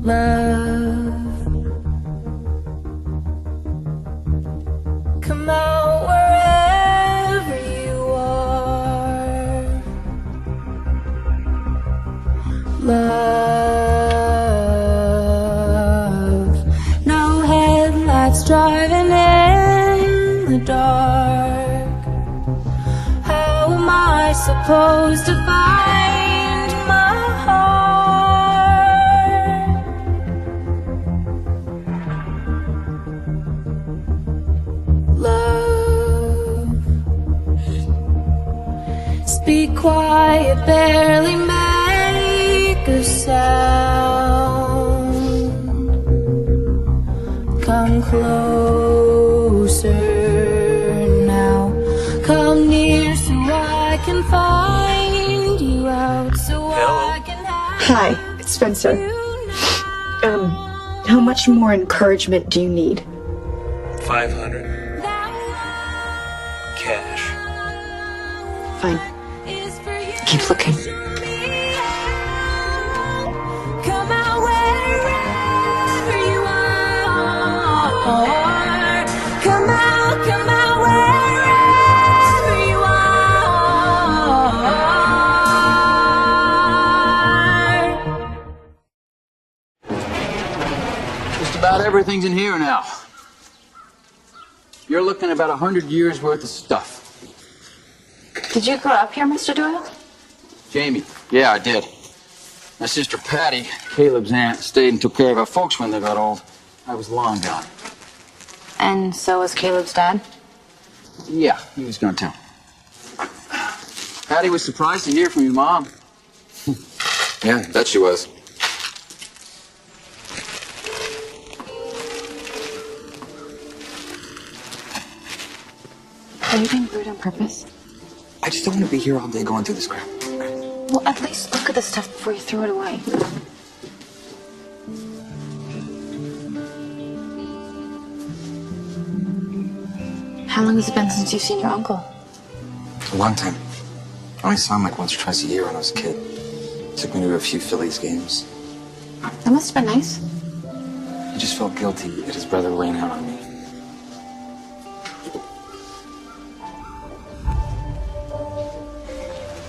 love. Come out wherever you are. Love. No headlights driving in the dark. How am I supposed to find my heart? Love. Speak quiet, barely make a sound. Come closer now. Come near so I can find you out. So I can have. Hi, it's Spencer. How much more encouragement do you need? 500. Cash. Fine. Keep looking. Come out wherever you are. Come out wherever you are. Just about everything's in here now. You're looking at about 100 years worth of stuff. Did you grow up here, Mr. Doyle? Jamie, yeah, I did. My sister Patty, Caleb's aunt, stayed and took care of our folks when they got old. I was long gone. And so was Caleb's dad? Yeah, he was gone too. Patty was surprised to hear from your mom. Yeah, that she was. Are you being rude on purpose? I just don't want to be here all day going through this crap. Well, at least look at the stuff before you throw it away. How long has it been since you've seen your uncle? A long time. I only saw him like once or twice a year when I was a kid. Took me to a few Phillies games. That must have been nice. He just felt guilty that his brother ran out on me.